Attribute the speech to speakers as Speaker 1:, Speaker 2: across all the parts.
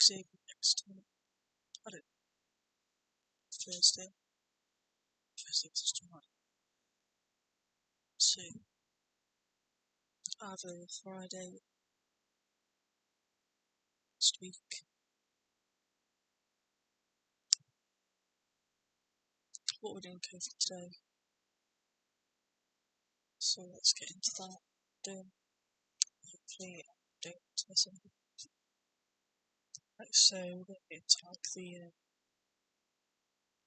Speaker 1: Xavier next time. I don't know. Thursday. Thursday was tomorrow. So, either Friday next week. What we're doing Kofi today. So let's get into that. Hopefully I don't miss anything. Right, so we're going to get into like the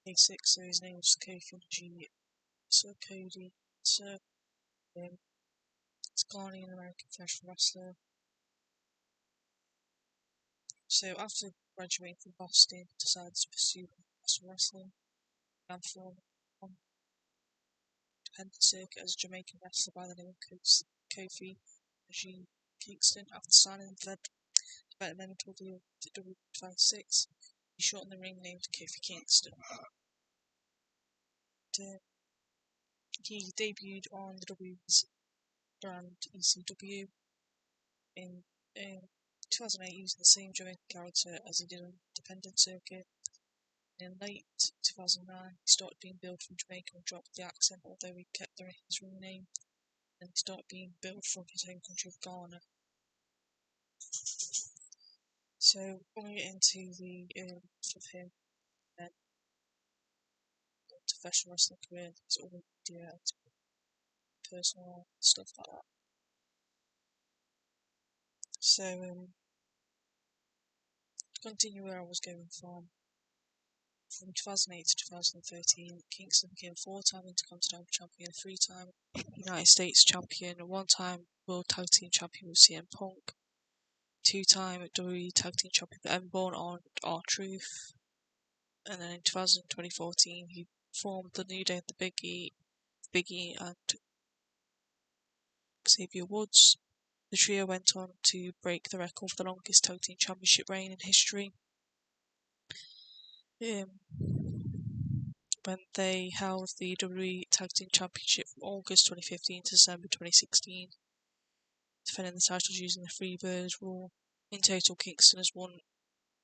Speaker 1: basics. So his name was Kofi G. So Cody. So it's Ghanaian American professional wrestler. So after graduating from Boston, decided to pursue professional wrestling and form on the independent circuit as a Jamaican wrestler by the name of Kofi Kingston. After signing the developmental deal to W56, he shortened the ring name to Kofi Kingston. He debuted on the W's brand ECW in 2008 using the same Jamaican character as he did on the independent circuit. In late 2009, he started being billed from Jamaica and dropped the accent, although he kept his ring name, and he started being billed from his home country of Ghana. So, when we get into the early of him, then professional wrestling career, it's all media, personal stuff like that. So, to continue where I was going from 2008 to 2013, Kingston became a 4-time Intercontinental Champion, 3-time United States Champion, a 1-time World Tag Team Champion with CM Punk, 2-time WWE Tag Team Champion with Emborn on R-Truth, and then in 2014 he formed the New Day of the Biggie and Xavier Woods. The trio went on to break the record for the longest Tag Team Championship reign in history. When they held the WWE Tag Team Championship from August 2015 to December 2016, defending the titles using the Freebird rule. In total, Kingston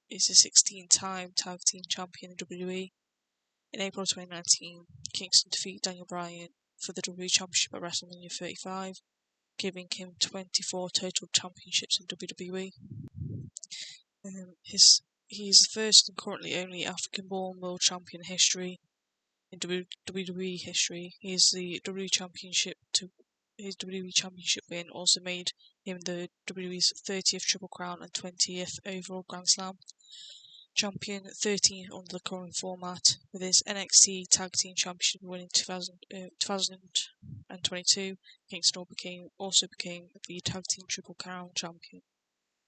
Speaker 1: is a 16-time Tag Team Champion in WWE. In April 2019, Kingston defeated Daniel Bryan for the WWE Championship at WrestleMania 35, giving him 24 total championships in WWE. He is the first and currently only African-born world champion in history. In WWE history, his WWE Championship win also made him the WWE's 30th Triple Crown and 20th overall Grand Slam champion, 13th under the current format. With his NXT Tag Team Championship win in 2022, Kingston also became the Tag Team Triple Crown champion,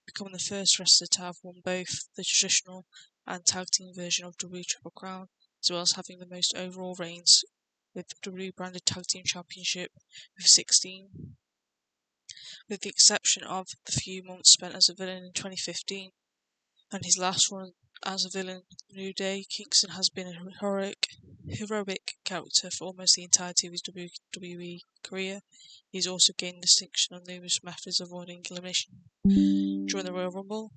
Speaker 1: becoming the first wrestler to have won both the traditional and tag team version of WWE Triple Crown, as well as having the most overall reigns with the WWE branded Tag Team Championship with 16. With the exception of the few months spent as a villain in 2015 and his last run as a villain in New Day, Kingston has been a heroic character for almost the entirety of his WWE career. He's also gained distinction on numerous methods of avoiding elimination during the Royal Rumble,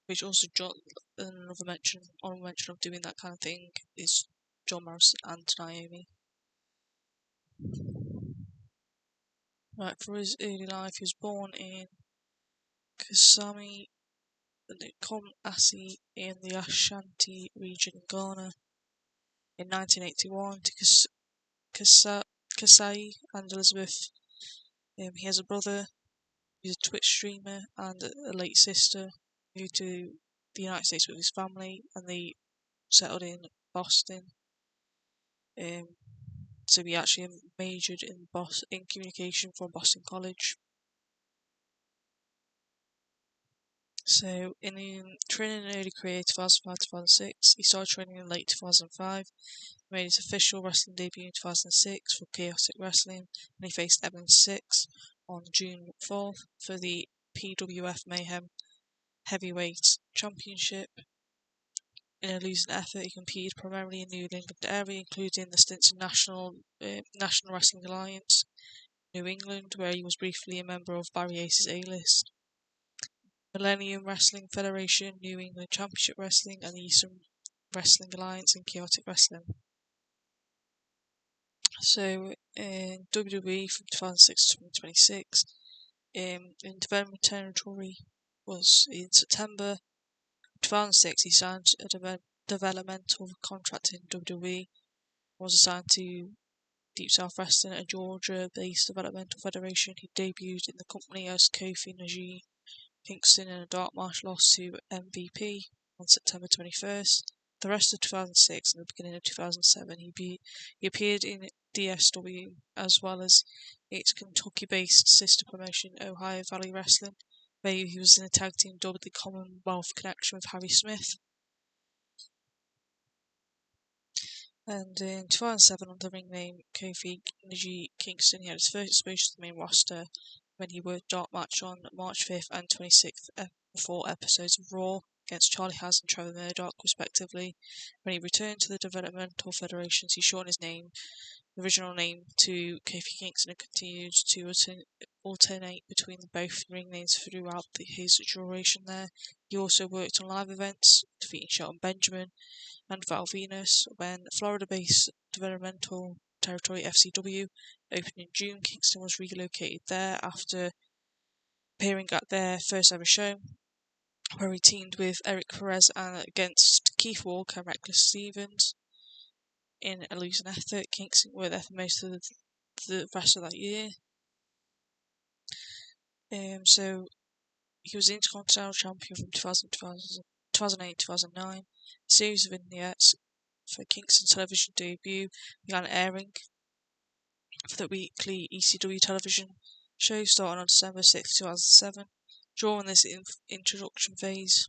Speaker 1: which also honorable mention of doing that kind of thing is John Morrison and Naomi. Right, for his early life, he was born in Kusami, Kumasi in the Ashanti region in Ghana in 1981 to Kasai and Elizabeth. He has a brother who's a Twitch streamer and a late sister, moved to the United States with his family, and they settled in Boston. So he actually majored in communication from Boston College. So in training in early career 2005-2006, he started training in late 2005, made his official wrestling debut in 2006 for Chaotic Wrestling, and he faced Evan Six on June 4th for the PWF Mayhem Heavyweight Championship. In a losing effort, he competed primarily in the New England area, including the stints in National Wrestling Alliance, New England, where he was briefly a member of Barry Ace's A-List. Millennium Wrestling Federation, New England Championship Wrestling, and the Eastern Wrestling Alliance in Chaotic Wrestling. So in WWE from 2006 to 2026, in development territory was in September 2006 he signed a developmental contract in WWE, was assigned to Deep South Wrestling, a Georgia-based developmental federation. He debuted in the company as Kofi Kingston in a dark match loss to MVP on September 21st. The rest of 2006 and the beginning of 2007, he appeared in DSW as well as its Kentucky-based sister promotion, Ohio Valley Wrestling, where he was in a tag team dubbed the Commonwealth Connection with Harry Smith. And in 2007, under the ring name Kofi Kingston, he had his first exposure to the main roster when he worked dark match on March 5th and 26th for 4 episodes of Raw against Charlie Haas and Trevor Murdoch, respectively. When he returned to the developmental federations, he shortened his name, original name, to Kofi Kingston and continued to alternate between both ring names throughout his duration there. He also worked on live events, defeating Shelton Benjamin and Val Venus. When Florida-based developmental territory FCW opened in June, Kingston was relocated there after appearing at their first ever show, where he teamed with Eric Perez and against Keith Walker and Reckless Stevens in a losing effort. Kingston were there for most of the rest of that year. So he was Intercontinental Champion from 2008-2009. A series of vignettes for Kingston's television debut began airing for the weekly ECW television show starting on December 6, 2007. During this introduction phase,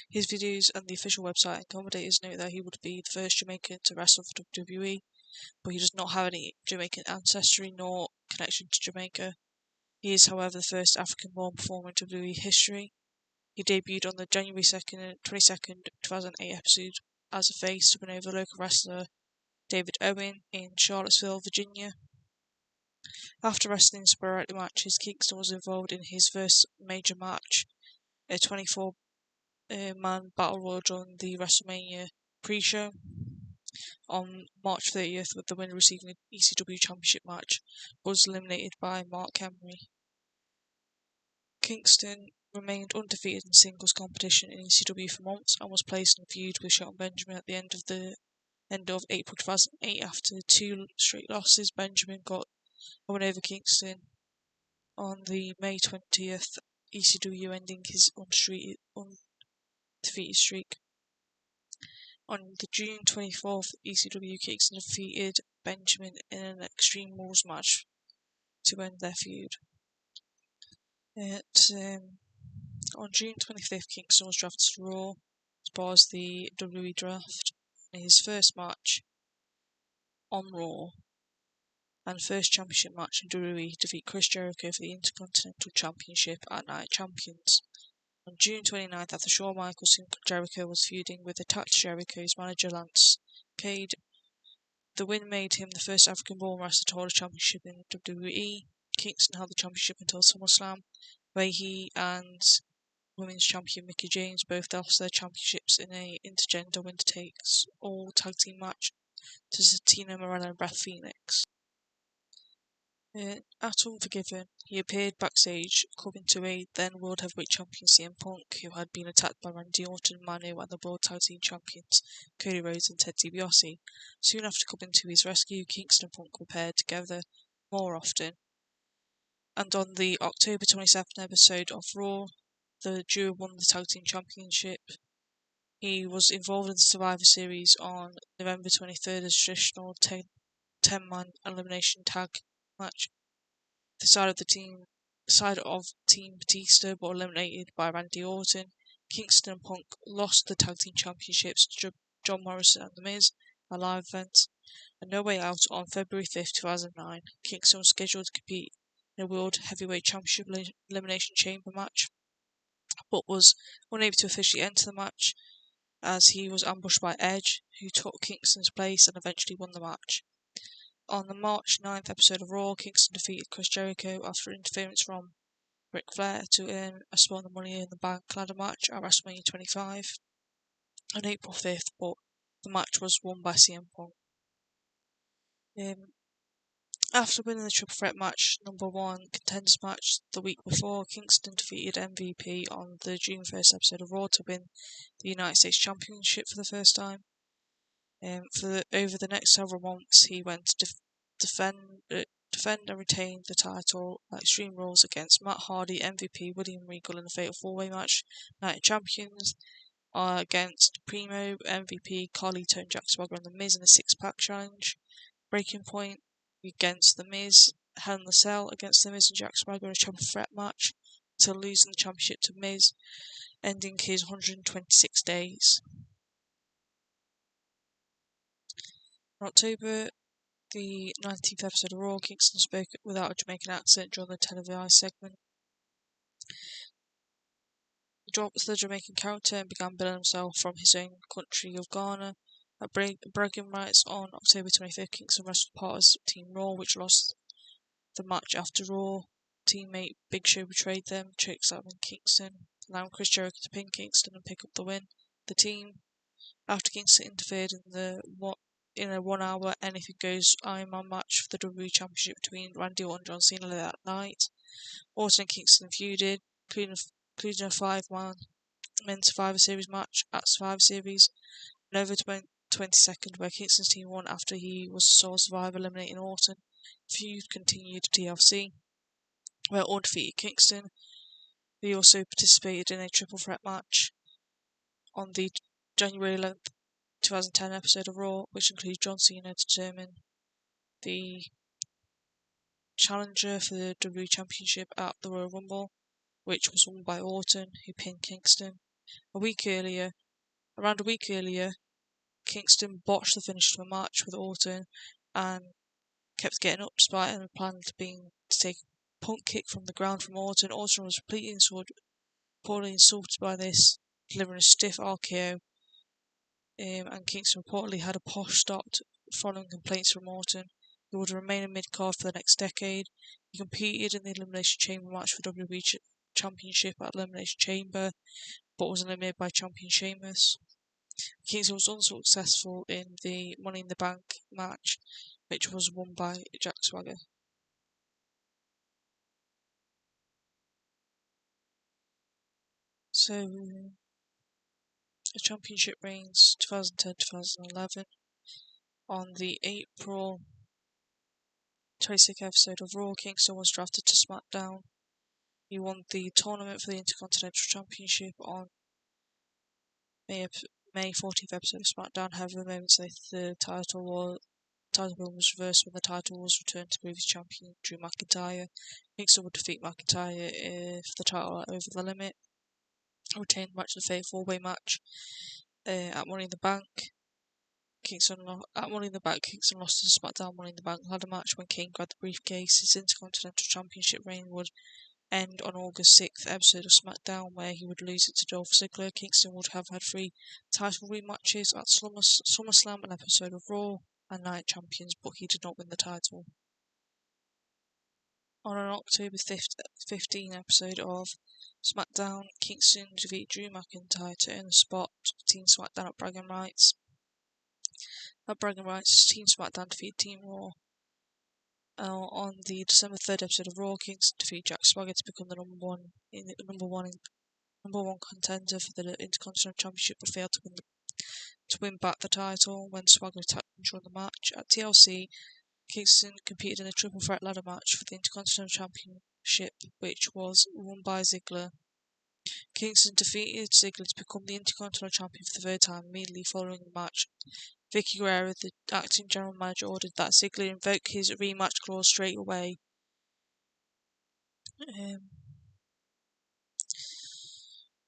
Speaker 1: his videos and the official website and commentators note that he would be the first Jamaican to wrestle for WWE, but he does not have any Jamaican ancestry nor connection to Jamaica. He is, however, the first African-born performer in WWE history. He debuted on the January 22nd, 2008 episode as a face to win over local wrestler David Owen in Charlottesville, Virginia. After wrestling sporadic matches, Kingston was involved in his first major match, a 24-man battle royal during the WrestleMania pre-show on March 30th, with the winner receiving an ECW championship match, was eliminated by Mark Henry. Kingston remained undefeated in singles competition in ECW for months and was placed in a feud with Shelton Benjamin at the end of April 2008 after 2 straight losses. Benjamin got a win over Kingston on the May 20th ECW, ending his undefeated streak. On the June 24th ECW, Kingston defeated Benjamin in an Extreme Rules match to end their feud. On June 25th, Kingston was drafted to Raw as part of the WWE draft. In his first match on Raw and first championship match in WWE, defeat Chris Jericho for the Intercontinental Championship at Night Champions. On June 29th, after Shawn Michaels and Jericho was feuding with attacked Jericho's manager Lance Cade, the win made him the first African-born wrestler to hold a championship in WWE. Kingston held the championship until SummerSlam, where he and women's champion Mickie James both lost their championships in a intergender winner takes all tag team match to Tina Morella and Beth Phoenix. At Unforgiven, he appeared backstage, coming to a then World Heavyweight Champion CM Punk, who had been attacked by Randy Orton, Manu, and the World Tag Team Champions Cody Rhodes and Ted DiBiase. Soon after coming to his rescue, Kingston and Punk were paired together more often. And on the October 27th episode of Raw, the duo won the Tag Team Championship. He was involved in the Survivor Series on November 23rd as traditional 10-man elimination tag match. The side of Team Batista were eliminated by Randy Orton. Kingston and Punk lost the Tag Team Championships to John Morrison and The Miz, a live event. And No Way Out on February 5th, 2009, Kingston was scheduled to compete in a World Heavyweight Championship Elimination Chamber match, but was unable to officially enter the match as he was ambushed by Edge, who took Kingston's place and eventually won the match. On the March 9th episode of Raw, Kingston defeated Chris Jericho after interference from Ric Flair to earn a spot on the Money in the Bank ladder match at WrestleMania 25 on April 5th, but the match was won by CM Punk. After winning the triple threat match, #1 contenders match the week before, Kingston defeated MVP on the June 1st episode of Raw to win the United States Championship for the first time. Over the next several months, he went to defend and retain the title at Extreme Rules against Matt Hardy, MVP, William Regal in a fatal four-way match, United Champions against Primo, MVP, Carlito and Jack Swagger and The Miz in a six-pack challenge, Breaking Point against The Miz, Hell in the Cell against The Miz and Jack Swagger in a triple threat match, until losing the championship to Miz, ending his 126 days. In October, the 19th episode of Raw, Kingston spoke without a Jamaican accent during the televised segment. He dropped the Jamaican character and began billing himself from his own country of Ghana. At bragging rights on October 25th, Kingston wrestled part of Team Raw, which lost the match after Raw teammate Big Show betrayed them, chokeslamming Kingston, allowing Chris Jericho to pin Kingston and pick up the win. The team, after Kingston interfered in a 1 hour Anything Goes Iron Man match for the WWE Championship between Randy Orton and John Cena that night, Orton and Kingston feuded, including a 5-man men's Survivor Series match at Survivor Series, November 22nd, where Kingston's team won after he was the sole survivor, eliminating Orton. The feud continued to TLC, where Orton defeated Kingston. He also participated in a triple threat match on the January 11th, 2010 episode of Raw, which included John Cena to determine the challenger for the WWE Championship at the Royal Rumble, which was won by Orton, who pinned Kingston. Around a week earlier, Kingston botched the finish to a match with Orton and kept getting up despite the plan being to take a punt kick from the ground from Orton. Orton was poorly insulted by this, delivering a stiff RKO, and Kingston reportedly had a posh start following complaints from Orton. He would remain in mid-card for the next decade. He competed in the Elimination Chamber match for WWE Championship at Elimination Chamber, but was eliminated by champion Sheamus. Kingston was unsuccessful in the Money in the Bank match, which was won by Jack Swagger. So, the championship reigns 2010-2011. On the April 26th episode of Raw, Kingston was drafted to SmackDown. He won the tournament for the Intercontinental Championship on May 14th episode of SmackDown. However, moments later, the title win was reversed when the title was returned to previous champion Drew McIntyre. Kingston would defeat McIntyre if the title over the limit. Retained match in the fatal four-way match at Money in the Bank. Kingston lost to the SmackDown Money in the Bank ladder match when Kane grabbed the briefcase. His Intercontinental Championship reign would end on August 6th episode of SmackDown, where he would lose it to Dolph Ziggler. Kingston would have had 3 title rematches at SummerSlam, an episode of Raw, and Night Champions, but he did not win the title. On an October 15 episode of SmackDown, Kingston defeated Drew McIntyre to earn a spot for Team SmackDown at Bragging Rights. At Bragging Rights, Team SmackDown defeated Team Raw. On the December 3rd episode of Raw, Kingston defeated Jack Swagger to become the number one contender for the Intercontinental Championship, but failed to win back the title when Swagger attacked him during the match. At TLC, Kingston competed in a triple threat ladder match for the Intercontinental Championship, which was won by Ziggler. Kingston defeated Ziggler to become the Intercontinental Champion for the 3rd time. Immediately following the match, Vicky Guerrero, the acting general manager, ordered that Ziggler invoke his rematch clause straight away.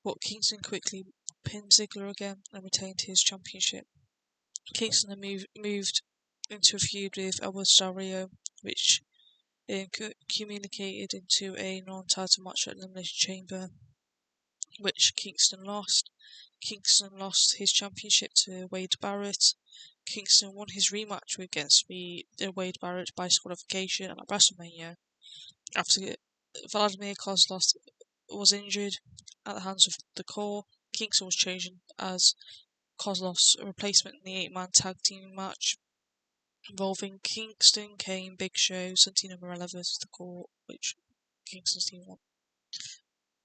Speaker 1: But Kingston quickly pinned Ziggler again and retained his championship. Kingston then moved into a feud with Alberto Del Rio, which communicated into a non-title match at Elimination Chamber, which Kingston lost. Kingston lost his championship to Wade Barrett. Kingston won his rematch against Wade Barrett by disqualification at WrestleMania after Vladimir Kozlov was injured at the hands of the Core. Kingston was chosen as Kozlov's replacement in the 8-man tag team match involving Kingston, Kane, Big Show, Santino Marella versus the Core, which Kingston's team won.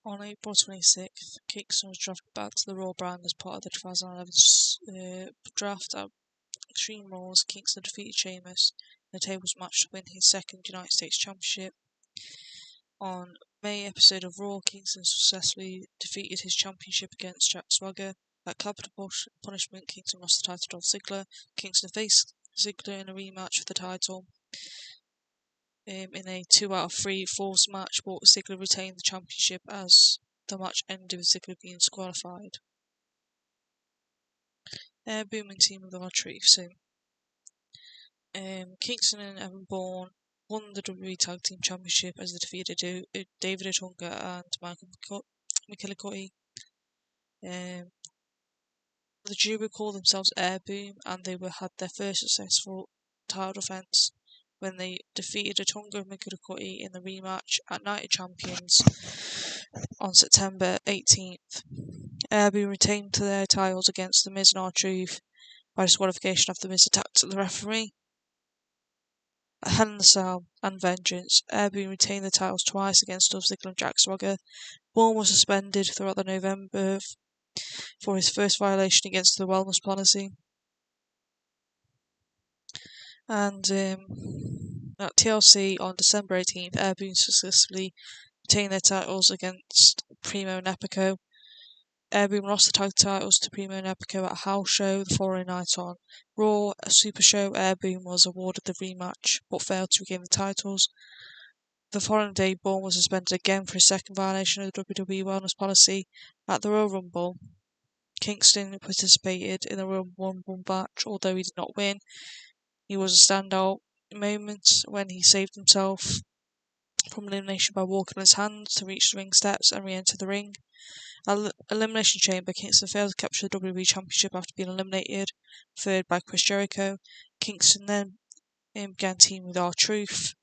Speaker 1: On April 26th, Kingston was drafted back to the Raw brand as part of the 2011 draft. At Extreme Rules, Kingston defeated Sheamus in a tables match to win his second United States Championship. On May episode of Raw, Kingston successfully defeated his championship against Jack Swagger. At Capital Punishment, Kingston lost the title to Dolph Ziggler. Kingston faced Ziggler in a rematch for the title in a 2 out of 3 falls match, but Ziggler retained the championship as the match ended with Ziggler being disqualified. Boom and Team of the R-Truth. So, Kingston and Evan Bourne won the WWE Tag Team Championship as they defeated David Otunga and Michael McKillicuddy. The duo called themselves Air Boom, and they had their first successful title defense when they defeated Otunga and McKillicuddy in the rematch at Night of Champions on September 18th. Air Boom retained their titles against The Miz and R-Truth by disqualification after The Miz attacked the referee. At Hell in the Cell and Vengeance, Air Boom retained the titles twice against Dolph Ziggler and Jack Swagger. Bourne was suspended throughout the November for his first violation against the wellness policy. And at TLC on December 18th, Air Boom successfully retained their titles against Primo and Epico. Air Boom lost the tag titles to Primo and Epico at a house show the following night on Raw. A Super Show, Air Boom was awarded the rematch but failed to regain the titles. The following day, Bourne was suspended again for his second violation of the WWE wellness policy. At the Royal Rumble, Kingston participated in the Royal Rumble match, although he did not win. He was a standout moment when he saved himself from elimination by walking on his hands to reach the ring steps and re-enter the ring. At Elimination Chamber, Kingston failed to capture the WWE Championship after being eliminated, third by Chris Jericho. Kingston then began teaming with R-Truth.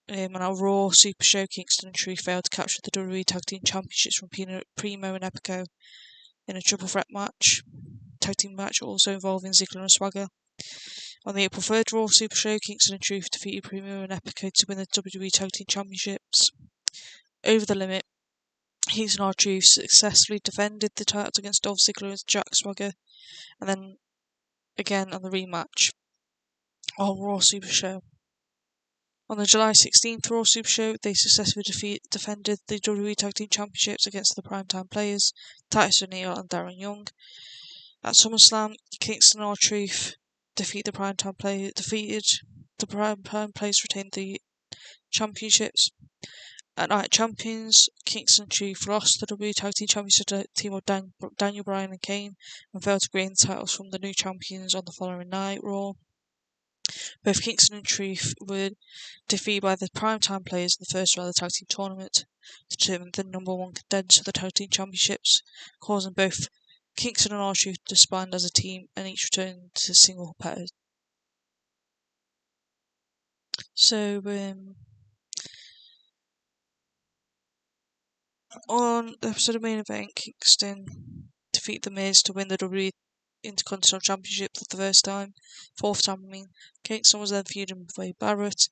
Speaker 1: And at Raw Super Show, Kingston and Truth failed to capture the WWE Tag Team Championships from Primo and Epico in a triple threat match, tag team match also involving Ziggler and Swagger. On the April 3rd Raw Super Show, Kingston and Truth defeated Primo and Epico to win the WWE Tag Team Championships. Over the limit, Kingston and R-Truth successfully defended the titles against Dolph Ziggler and Jack Swagger, and then again on the rematch on Raw Super Show. On the July 16th Raw Super Show, they successfully defended the WWE Tag Team Championships against the Primetime Players, Titus O'Neil and Darren Young. At SummerSlam, Kingston and R-Truth defeated the Primetime Players, retained the championships. At Night Champions, Kingston and Truth lost the WWE Tag Team Championship to the team of Daniel Bryan and Kane and failed to gain the titles from the new champions on the following night, Raw. Both Kingston and Truth were defeated by the Primetime Players in the first round of the Tag Team Tournament to determine the number one contender to the Tag Team Championships, causing both Kingston and R-Truth to disband as a team and each return to single competitors. So, on the episode of Main Event, Kingston defeated The Miz to win the WWE Intercontinental Championship for the fourth time. Kingston was then feuding with Wade Barrett.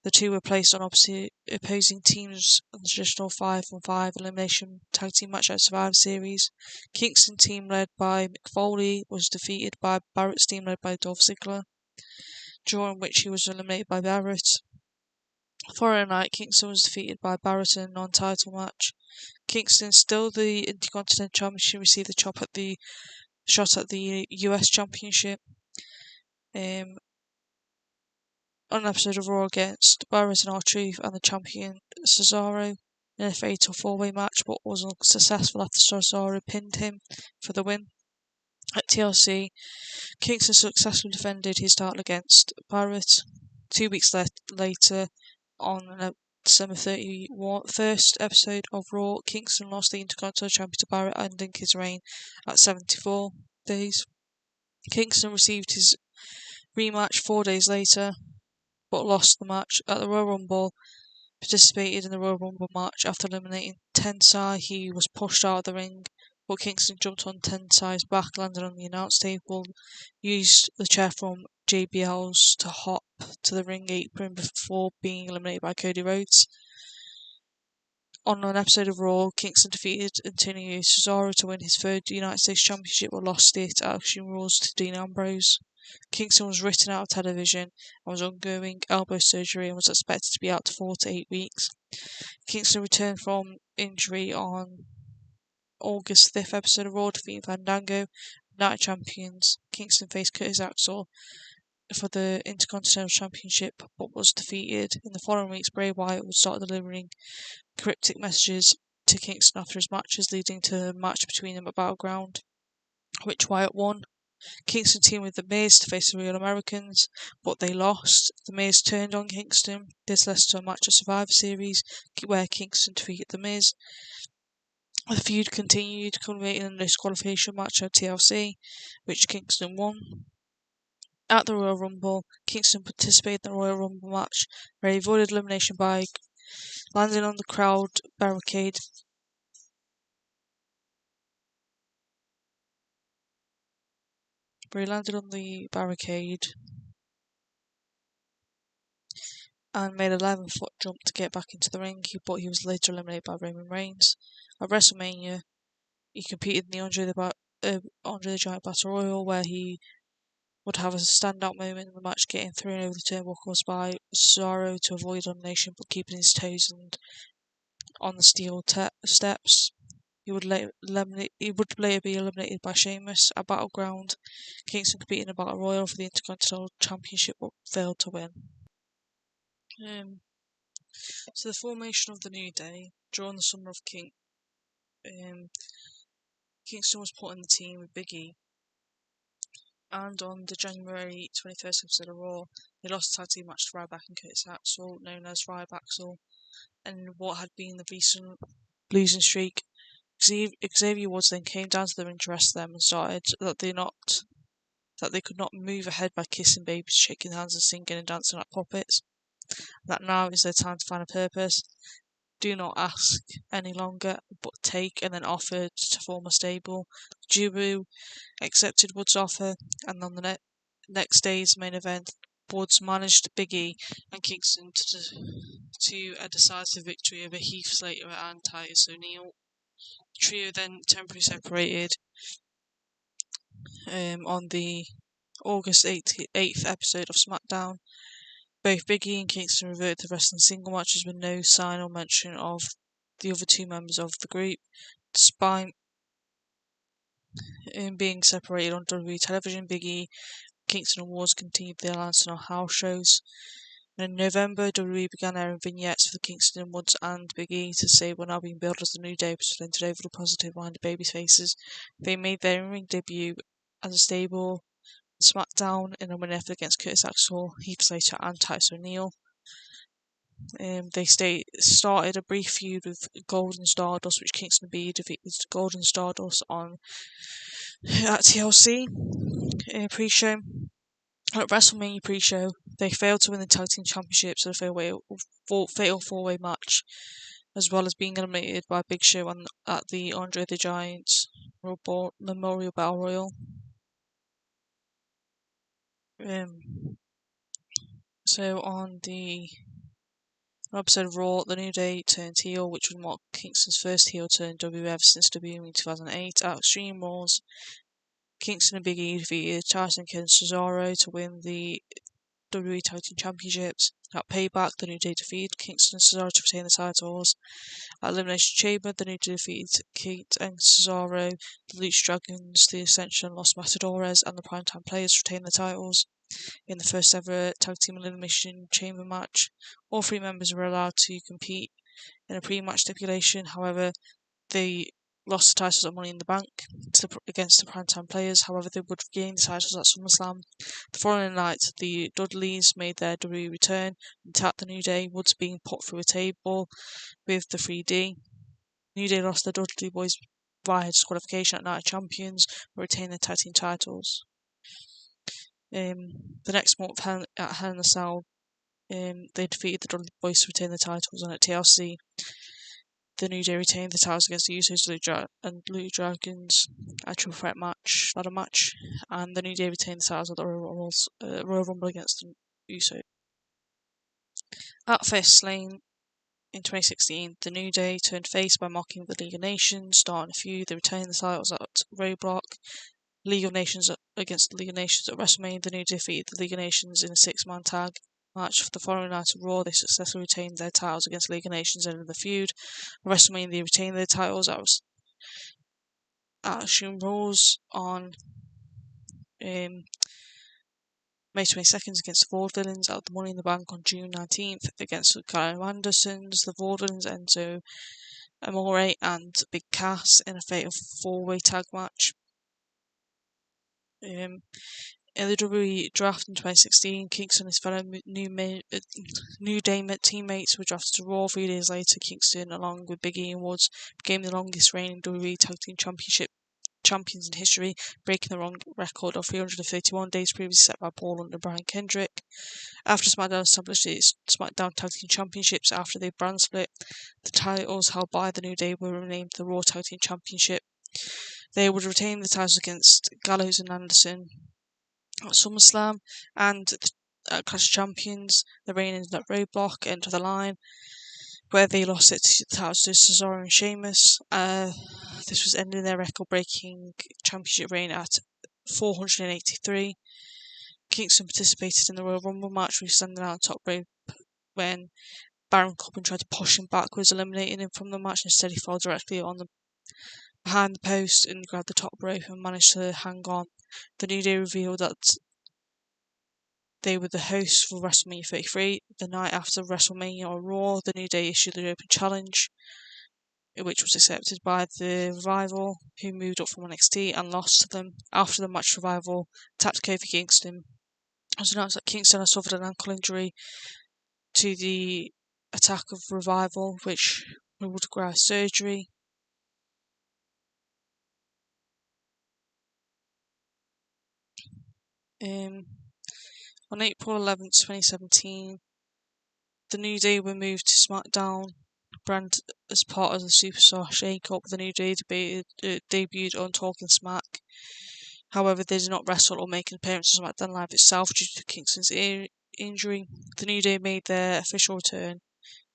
Speaker 1: The two were placed on opposing teams on the traditional 5-on-5 elimination tag team match at Survivor Series. Kingston team led by Mick Foley was defeated by Barrett's team led by Dolph Ziggler, during which he was eliminated by Barrett. The following night, Kingston was defeated by Barrett in a non-title match. Kingston, still the Intercontinental Championship, received the shot at the US Championship. On an episode of Raw against Barrett and R-Truth and the champion Cesaro in a fatal four-way match, but was unsuccessful after Cesaro pinned him for the win. At TLC, Kingston successfully defended his title against Barrett. 2 weeks later, on December 31st episode of Raw, Kingston lost the Intercontinental Championship to Barrett, ending his reign at 74 days. Kingston received his rematch 4 days later, but lost the match at the Royal Rumble. participated in the Royal Rumble match. After eliminating Tensai, he was pushed out of the ring, but Kingston jumped on Tensai's back, landed on the announce table, used the chair from JBL's to hop to the ring apron before being eliminated by Cody Rhodes. On an episode of Raw, Kingston defeated Antonio Cesaro to win his third United States Championship, but lost it at Extreme Rules to Dean Ambrose. Kingston was written out of television and was undergoing elbow surgery and was expected to be out to 4 to 8 weeks. Kingston returned from injury on August 5th episode of Raw, defeating Fandango. Night champions, Kingston faced Curtis Axel for the Intercontinental Championship, but was defeated. In the following weeks, Bray Wyatt would start delivering cryptic messages to Kingston after his matches, leading to a match between them at Battleground, which Wyatt won. Kingston teamed with The Miz to face the Real Americans, but they lost. The Miz turned on Kingston. This led to a match at Survivor Series, where Kingston defeated The Miz. The feud continued, culminating in a disqualification match at TLC, which Kingston won. At the Royal Rumble, Kingston participated in the Royal Rumble match, where he avoided elimination by landing on the crowd barricade. Where he landed on the barricade and made an 11-foot jump to get back into the ring, but he was later eliminated by Roman Reigns. At WrestleMania, he competed in the Andre the Giant Battle Royal, where he would have a standout moment in the match, getting thrown over the turnbuckles by Cesaro to avoid elimination, but keeping his toes on the steel steps. He would later be eliminated by Sheamus. At Battleground, Kingston competed in a Battle Royal for the Intercontinental Championship, but failed to win. So the formation of the New Day during the summer of Kingston was put in the team with Big E, and on the January 21st episode of Raw, they lost a tag team match to Ryback and Curtis Axel, known as Rybaxel, and what had been the recent losing streak. Xavier Woods then came down to the ring to rest them and started that they could not move ahead by kissing babies, shaking hands and singing and dancing like puppets. That now is their time to find a purpose. Do not ask any longer, but take, and then offered to form a stable. Jubu accepted Woods' offer, and on the next day's main event, Woods managed Big E and Kingston to a decisive victory over Heath Slater and Titus O'Neil. The trio then temporarily separated on the August 8th episode of SmackDown. Both Big E and Kingston reverted to wrestling single matches with no sign or mention of the other two members of the group. Despite being separated on WWE television, Big E, Kingston and Woods continued their alliance on house shows. And in November, WWE began airing vignettes for Kingston, Woods and Big E to say we're now being billed as the New Day, presented over the positive-minded baby faces. They made their in-ring debut as a stable SmackDown in a win effort against Curtis Axel, Heath Slater and Titus O'Neil. They started a brief feud with Golden Stardust, which Kingston B defeated Golden Stardust at TLC pre-show. At WrestleMania pre-show, they failed to win the Tag Team Championships in a fatal four-way match, as well as being eliminated by Big Show at the Andre the Giant Memorial Battle Royal. So on the episode of Raw, the New Day turned heel, which would mark Kingston's first heel turn WWE ever since debuting in 2008. At Extreme Rules, Kingston and Big E defeated Tyson Kidd and Cesaro to win the WWE Tag Team Championships. At Payback, the New Day defeated Kingston and Cesaro to retain the titles. At Elimination Chamber, the New Day defeated Kidd and Cesaro, the Lucha Dragons, the Ascension, Los Matadores, and the Primetime Players to retain the titles. In the first ever Tag Team Elimination Chamber match, all three members were allowed to compete in a pre-match stipulation. However, they lost the titles at Money in the Bank against the Primetime Players. However, they would regain the titles at SummerSlam. The following night, the Dudleys made their WWE return and attacked the New Day, Woods being put through a table with the 3D. New Day lost the Dudley Boys via disqualification at Night of Champions, but retained their tag team titles. The next month, at Hell in a Cell, They defeated the Dudley Boys to retain the titles, and at TLC, the New Day retained the titles against the Usos and Blue Dragons, a triple threat ladder match, and the New Day retained the titles at the Royal Rumble against the Usos. At Fastlane in 2016, the New Day turned face by mocking the League of Nations, starting a feud. They retained the titles at Roadblock. League of Nations against the League of Nations at WrestleMania. The New Day defeated the League of Nations in a 6-man tag match. For the following night of Raw, they successfully retained their titles against League of Nations, ending the feud. At WrestleMania, they retained their titles at Extreme Rules on May 22nd against the Vaudevillains, at the Money in the Bank on June 19th against the Kyle Andersons, the Vaudevillains, Enzo Amore, and Big Cass in a fatal 4-way tag match. In the WWE draft in 2016, Kingston and his fellow New Day teammates were drafted to Raw. 3 days later, Kingston, along with Big E and Woods, became the longest reigning WWE Tag Team Championship champions in history, breaking the wrong record of 331 days previously set by Paul and Brian Kendrick. After SmackDown established its SmackDown Tag Team Championships after the brand split, the titles held by the New Day were renamed the Raw Tag Team Championship. They would retain the titles against Gallows and Anderson at SummerSlam, and at Clash of Champions, the reigning at Roadblock, Enter the Line, where they lost it to the titles to Cesaro and Sheamus. This was ending their record-breaking championship reign at 483. Kingston participated in the Royal Rumble match, with standing out on top rope when Baron Corbin tried to push him backwards, eliminating him from the match. Instead, he fell directly on behind the post and grabbed the top rope and managed to hang on. The New Day revealed that they were the hosts for WrestleMania 33. The night after WrestleMania on Raw, the New Day issued the Open Challenge, which was accepted by the Revival, who moved up from NXT and lost to them. After the match, Revival attacked Kofi Kingston. It was announced that Kingston had suffered an ankle injury to the attack of Revival, which would require surgery. On April 11th, 2017, the New Day were moved to SmackDown brand as part of the Superstar Shake-Up. The New Day debuted on Talking Smack. However, they did not wrestle or make an appearance on SmackDown Live itself due to Kingston's injury. The New Day made their official return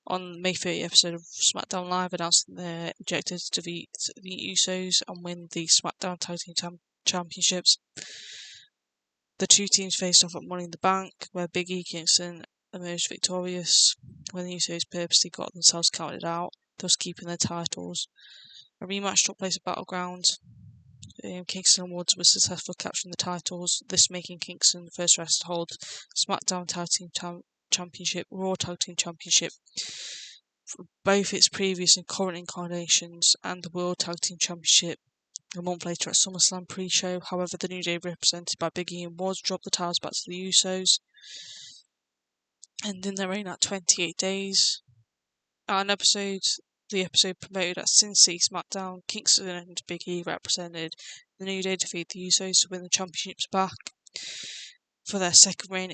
Speaker 1: on May 30th episode of SmackDown Live, announcing their objective to defeat the Usos and win the SmackDown Tag Team Championships. The two teams faced off at Money in the Bank, where Big E Kingston emerged victorious when the Usos purposely got themselves counted out, thus keeping their titles. A rematch took place at Battleground. Kingston and Woods were successful capturing the titles, this making Kingston the first wrestler to hold SmackDown Tag Team Championship, Raw Tag Team Championship, for both its previous and current incarnations, and the World Tag Team Championship a month later at SummerSlam pre-show. However, the New Day, represented by Big E and Woods, dropped the titles back to the Usos, ending their reign at 28 days. At the episode promoted at Sin City SmackDown, Kingston and Big E represented the New Day, defeated the Usos to win the championships back for their second reign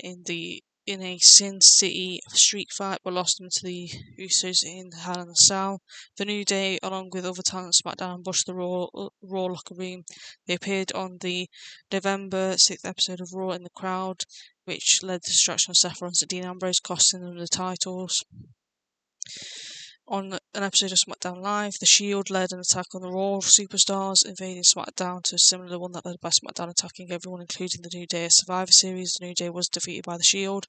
Speaker 1: in a Sin City street fight, but lost them to the Usos in Hell in a Cell. The New Day, along with other talent SmackDown, ambushed the Raw locker room. They appeared on the November 6th episode of Raw in the crowd, which led to the distraction of Seth Rollins and Dean Ambrose, costing them the titles. On an episode of SmackDown Live, The Shield led an attack on the Raw superstars, invading SmackDown to a similar one that led by SmackDown attacking everyone, including the New Day at Survivor Series. The New Day was defeated by The Shield.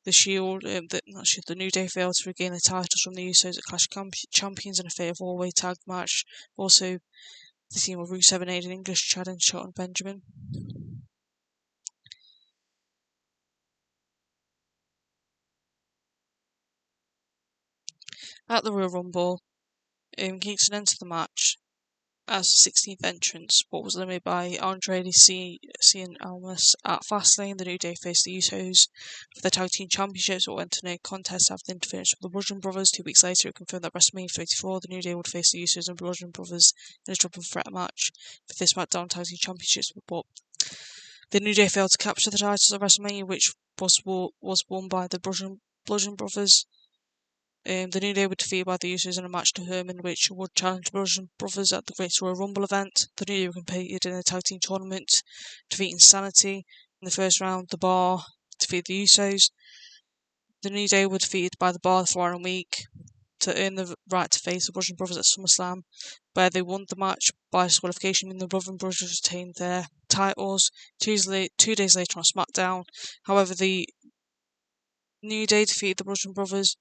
Speaker 1: The New Day failed to regain the titles from the Usos at Clash of Champions in a fatal 4-way tag match. Also, the team of Rusev and Aiden English, Chad and Shelton Benjamin. At the Royal Rumble, Kingston entered the match as the 16th entrant, but was limited by Andre the Cien Almas. At Fastlane, the New Day faced the Usos for the Tag Team Championships, but went to no contest after the interference from the Bludgeon Brothers. 2 weeks later, it confirmed that WrestleMania 34, the New Day would face the Usos and Bludgeon Brothers in a triple threat match for the SmackDown Tag Team Championships, but the New Day failed to capture the titles of WrestleMania, which was won by the Bludgeon Brothers. The New Day were defeated by the Usos in a match determined which would challenge the Bludgeon Brothers at the Great Royal Rumble event. The New Day were competed in a tag team tournament, defeating Sanity in the first round. The Bar defeated the Usos. The New Day were defeated by the Bar the following week to earn the right to face the Bludgeon Brothers at SummerSlam, where they won the match by disqualification, and the Bludgeon Brothers retained their titles. 2 days later on SmackDown, however, the New Day defeated the Bludgeon Brothers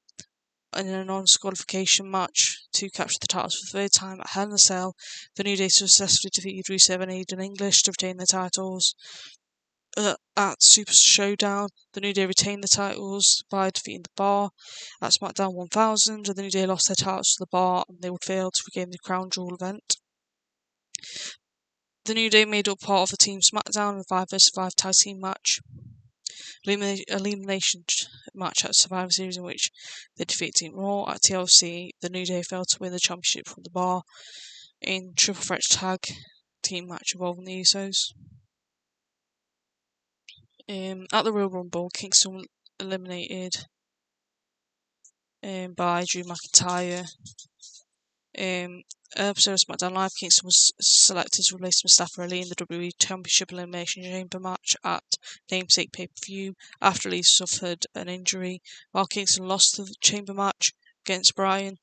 Speaker 1: in a non-disqualification match to capture the titles for the third time at Hell in a Cell. The New Day successfully defeated Rusev and Aiden English to retain their titles. At Super Showdown, the New Day retained the titles by defeating the Bar. At SmackDown 1000, the New Day lost their titles to the Bar and they would fail to regain the Crown Jewel event. The New Day made up part of the Team SmackDown in a 5 vs 5 tag team match. Elimination match at Survivor Series in which they defeated Team Raw. At TLC, the New Day failed to win the championship from the Bar in triple threat tag team match involving the Usos. At the Royal Rumble, Kingston eliminated by Drew McIntyre. Episode of SmackDown Live, Kingston was selected to replace Mustafa Ali in the WWE Championship Elimination Chamber match at Namesake pay-per-view after Ali suffered an injury. While Kingston lost the chamber match against Bryan,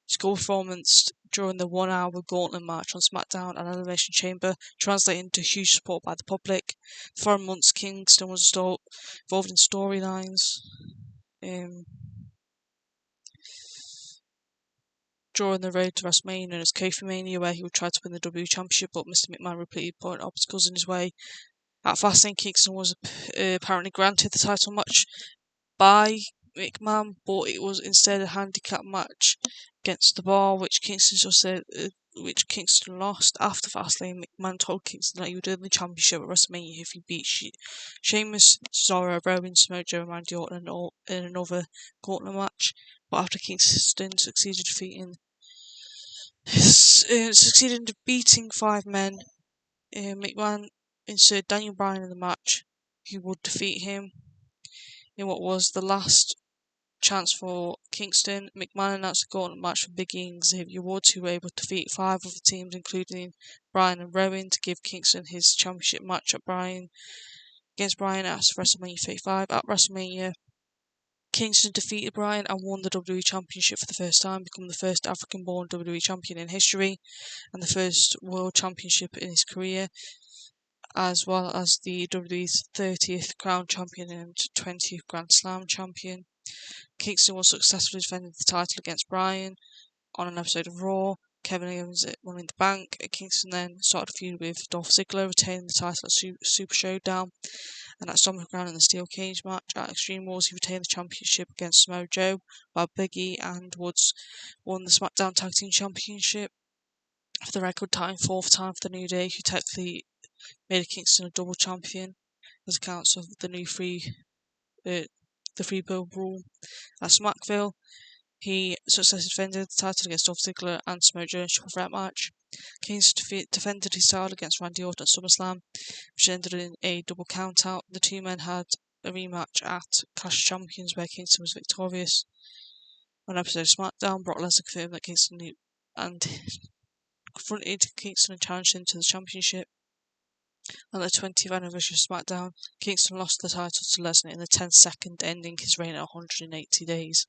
Speaker 1: his good performance during the 1-hour gauntlet match on SmackDown and Elimination Chamber translated into huge support by the public. The following months, Kingston was involved in storylines. During the road to WrestleMania known as Kofi Mania, where he would try to win the WWE Championship, but Mr. McMahon repeatedly put obstacles in his way. At Fastlane, Kingston was apparently granted the title match by McMahon, but it was instead a handicap match against the Bar, which Kingston lost. After Fastlane, McMahon told Kingston that he would earn the championship at WrestleMania if he beat Sheamus, Cesaro, Rowan, Samoa Joe, and Randy Orton in another gauntlet match. But after Kingston succeeded in beating 5 men, McMahon inserted Daniel Bryan in the match, who would defeat him in what was the last chance for Kingston. McMahon announced a gauntlet match for Big E and Xavier Woods, who were able to defeat 5 other teams, including Bryan and Rowan, to give Kingston his championship match against Bryan at WrestleMania 35. At WrestleMania, Kingston defeated Bryan and won the WWE Championship for the first time, becoming the first African-born WWE Champion in history, and the first World Championship in his career, as well as the WWE's 30th Crown Champion and 20th Grand Slam Champion. Kingston was successfully defending the title against Bryan on an episode of Raw. Kevin Owens Money in the Bank. Kingston then started a feud with Dolph Ziggler, retaining the title at Super Showdown, and at SummerSlam in the Steel Cage match. At Extreme Wars, he retained the championship against Samoa Joe, while Big E and Woods won the SmackDown Tag Team Championship for the record time, 4th time for the New Day, who technically made Kingston a double champion as accounts of the new free build rule. At SmackVille, he successfully defended the title against Dolph Ziggler and Samoa Joe in a triple threat match. Kingston defended his title against Randy Orton at SummerSlam, which ended in a double countout. The two men had a rematch at Clash of Champions, where Kingston was victorious. On an episode of SmackDown, Brock Lesnar confirmed that Kingston confronted Kingston and challenged him to the championship. On the 20th anniversary of SmackDown, Kingston lost the title to Lesnar in the 10th second, ending his reign at 180 days.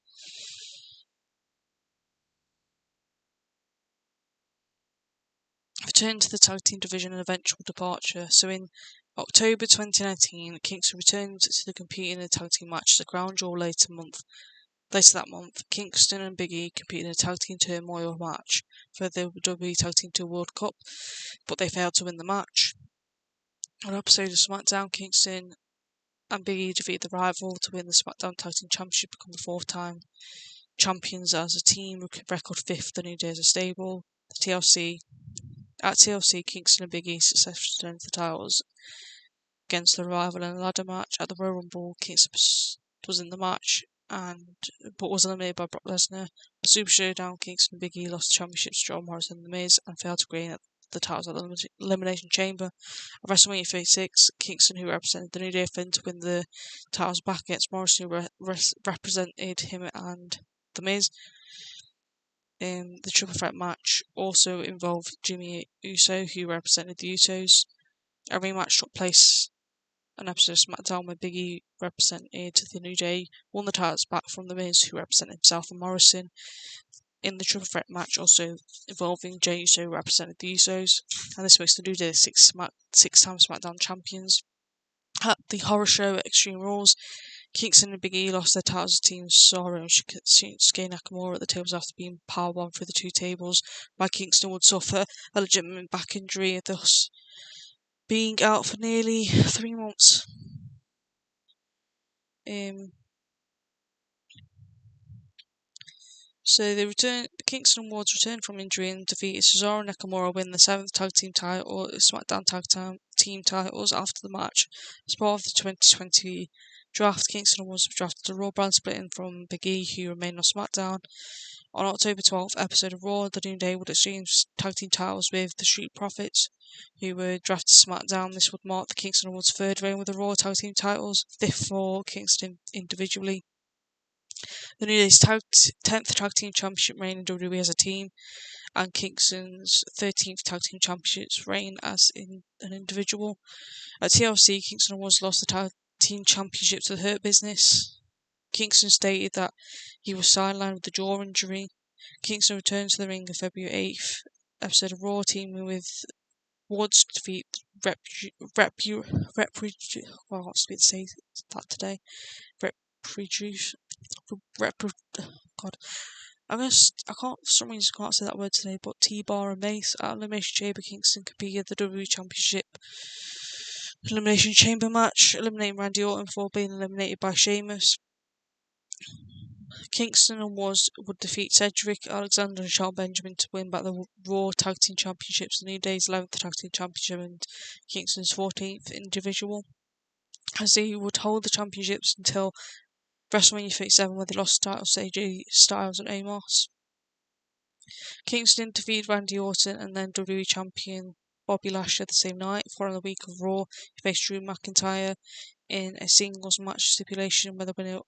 Speaker 1: Return to the tag team division and eventual departure. So in October 2019, Kingston returned to compete in a tag team match at the Crown Jewel later that month. Kingston and Big E competed in a tag team turmoil match for the WWE Tag Team Tour World Cup, but they failed to win the match. On an episode of SmackDown, Kingston and Big E defeated the rival to win the SmackDown Tag Team Championship, become the 4th time champions as a team, record 5th the New Day as a stable. At TLC, Kingston and Big E successfully defended the titles against the rival in a ladder match. At the Royal Rumble, Kingston was in the match but was eliminated by Brock Lesnar. At Super Showdown, Kingston and Big E lost the championships to John Morrison and The Miz and failed to the titles at the Elimination Chamber. At WrestleMania 36, Kingston, who represented the New Day, defended to win the titles back against Morrison, who represented him and The Miz. The triple threat match also involved Jimmy Uso, who represented the Usos. A rematch took place an episode of SmackDown where Big E represented the New Day, won the titles back from The Miz, who represented himself and Morrison. In the triple threat match, also involving Jey Uso, who represented the Usos, and this makes the New Day six-time SmackDown champions. At the horror show at Extreme Rules, Kingston and Big E lost their titles to Team Sorrow and Shinsuke Nakamura at the tables after being powerbombed through the two tables, while Kingston would suffer a legitimate back injury, thus being out for nearly 3 months. So Kingston Ward's returned from injury and defeated Cesaro and Nakamura, win the 7th tag team title, SmackDown tag team titles after the match. As part of the 2020 draft, Kingston was drafted to Raw brand, splitting from Big E, who remained on SmackDown. On October 12th episode of Raw, the New Day would exchange tag team titles with the Street Profits, who were drafted to SmackDown. This would mark the Kingston Ward's 3rd reign with the Raw tag team titles, 5th for Kingston individually. The New Day's 10th tag team championship reign in WWE as a team, and Kingston's 13th tag team championships reign as an individual. At TLC, Kingston was lost the tag team championship to the Hurt Business. Kingston stated that he was sidelined with a jaw injury. Kingston returned to the ring on February 8th episode of Raw, teaming with Woods to defeat for some reason can't say that word today, but T-Bar and Mace at Elimination Chamber. Kingston competed the WWE Championship Elimination Chamber match, eliminating Randy Orton before being eliminated by Sheamus. Kingston and would defeat Cedric Alexander and Shelton Benjamin to win back the Raw Tag Team Championships, the New Day's 11th Tag Team Championship and Kingston's 14th individual, as they would hold the championships until WrestleMania 37, where they lost the titles to AJ Styles and Amos. Kingston defeated Randy Orton and then WWE Champion Bobby Lashley the same night. Following the week of Raw, he faced Drew McIntyre in a singles match stipulation where the winner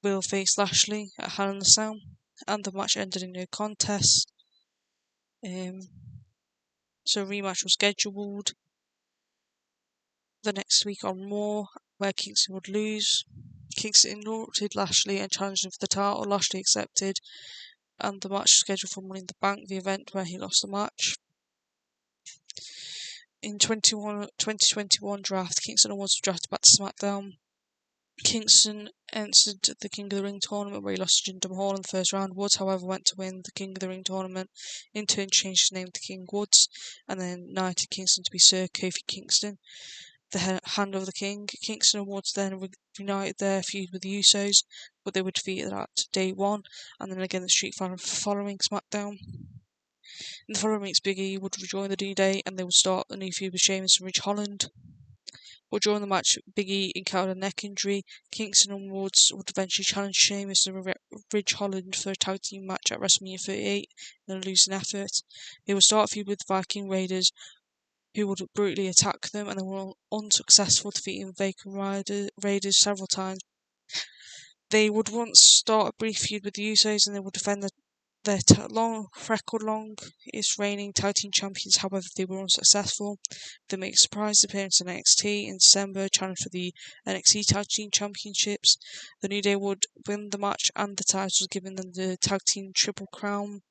Speaker 1: will face Lashley at Hell in a Cell, and the match ended in no contest. So a rematch was scheduled the next week on Raw, where Kingston would lose. Kingston interrupted Lashley and challenged him for the title. Lashley accepted, and the match was scheduled for Money in the Bank, the event where he lost the match. In 2021 draft, Kingston was drafted back to SmackDown. Kingston entered the King of the Ring tournament where he lost to Jinder Mahal in the first round. Woods, however, went to win the King of the Ring tournament, in turn changed his name to King Woods, and then knighted Kingston to be Sir Kofi Kingston, the Hand of the King. Kingston and Woods then reunited their feud with the Usos, but they were defeated at Day 1, and then again the Street following SmackDown. In the following weeks, Big E would rejoin the New Day, and they would start a new feud with Sheamus and Ridge Holland. But during the match, Big E encountered a neck injury. Kingston and Woods would eventually challenge Sheamus and Ridge Holland for a tag team match at WrestleMania 38 in a losing effort. They would start a feud with the Viking Raiders, who would brutally attack them, and they were unsuccessful, defeating Viking Raiders several times. They would once start a brief feud with the Usos, and they would defend their longest reigning tag team champions. However, they were unsuccessful. They made a surprise appearance in NXT in December, challenged for the NXT Tag Team Championships. The New Day would win the match, and the titles, giving them the Tag Team Triple Crown,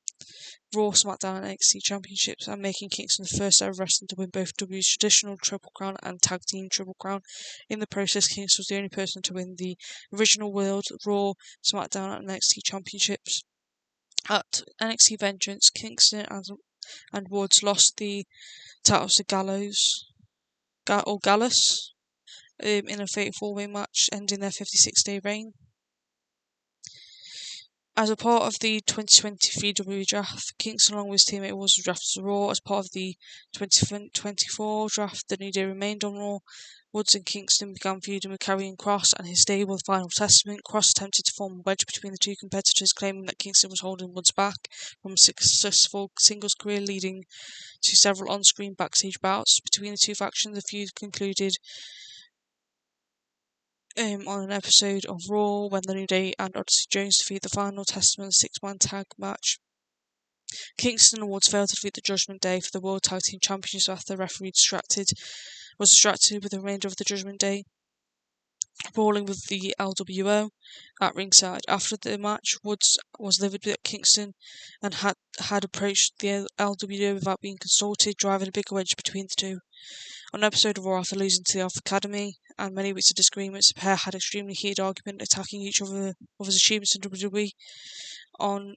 Speaker 1: Raw, SmackDown, and NXT Championships, and making Kingston the first ever wrestler to win both WWE's traditional Triple Crown and Tag Team Triple Crown. In the process, Kingston was the only person to win the original World, Raw, SmackDown, and NXT Championships. At NXT Vengeance, Kingston and Woods lost the titles to Gallus in a fatal four-way match, ending their 56-day reign. As a part of the 2023 WWE draft, Kingston along with his teammate Woods were drafted to Raw. As part of the 2024 draft, the New Day remained on Raw. Woods and Kingston began feuding with Karrion Kross and his stable The Final Testament. Kross attempted to form a wedge between the two competitors, claiming that Kingston was holding Woods back from a successful singles career, leading to several on-screen backstage bouts between the two factions. The feud concluded on an episode of Raw when the New Day and Odyssey Jones defeat the Final Testament in a six-man tag match. Kingston and Woods failed to defeat the Judgment Day for the World Tag Team Championships after the referee was distracted with the remainder of the Judgment Day, brawling with the LWO at ringside. After the match, Woods was livid at Kingston and had approached the LWO without being consulted, driving a big wedge between the two. On an episode of Raw, after losing to the Alpha Academy and many weeks of disagreements, the pair had an extremely heated argument, attacking each other's achievements in WWE. On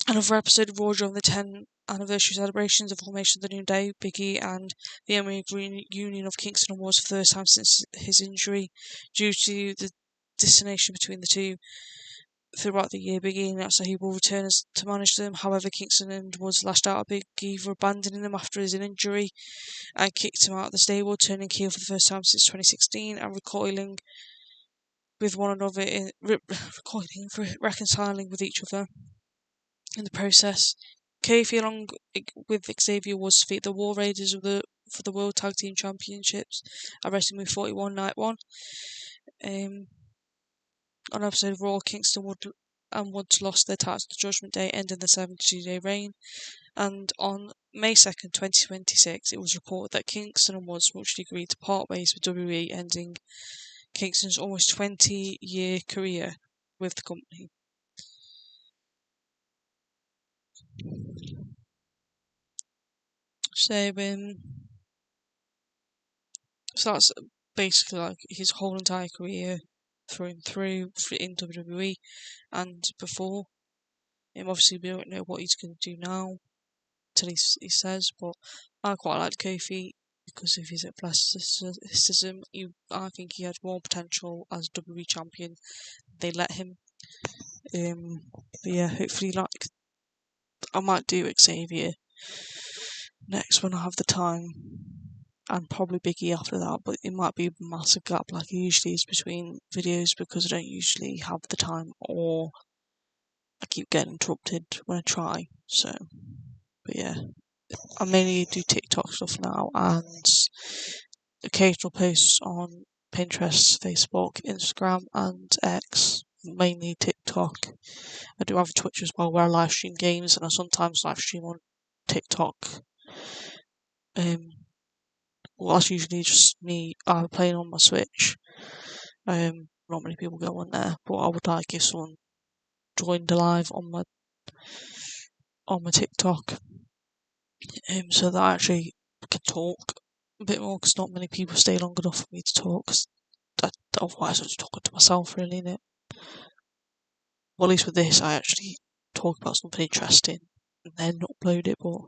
Speaker 1: another episode of Raw during the 10th anniversary celebrations, the formation of the New Day, Big E, and the reunion of Kingston and Woods for the first time since his injury, due to the dissonation between the two. Throughout the year, Big E announced that he will return to manage them. However, Kingston and Woods lashed out at Big E for abandoning them after his injury and kicked him out of the stable, turning heel for the first time since 2016 and recoiling with one another reconciling with each other in the process. Kofi, along with Xavier Woods, defeat the War Raiders for the World Tag Team Championships at WrestleMania 41 Night 1. On an episode of Raw, Kingston and Woods lost their titles to Judgment Day, ending the 72-day reign. And on May 2nd, 2026, it was reported that Kingston and Woods mutually agreed to part ways with WWE, ending Kingston's almost 20-year career with the company. So that's basically like his whole entire career through and through in WWE and before. Obviously, we don't know what he's going to do now till he says, but I quite like Kofi because of his athleticism. I think he had more potential as WWE champion. They let him. But yeah, hopefully, like, I might do Xavier next when I have the time, and probably Biggie after that, but it might be a massive gap like it usually is between videos because I don't usually have the time or I keep getting interrupted when I try. So, but yeah, I mainly do TikTok stuff now and occasional posts on Pinterest, Facebook, Instagram, and X. Mainly TikTok. I do have a Twitch as well where I live stream games, and I sometimes live stream on TikTok. Well, that's usually just me playing on my Switch. Not many people go on there, but I would like if someone joined live on my TikTok, so that I actually can talk a bit more, because not many people stay long enough for me to talk. Cause otherwise, I'm just talking to myself, really, innit? Well, at least with this, I actually talk about something interesting and then upload it. But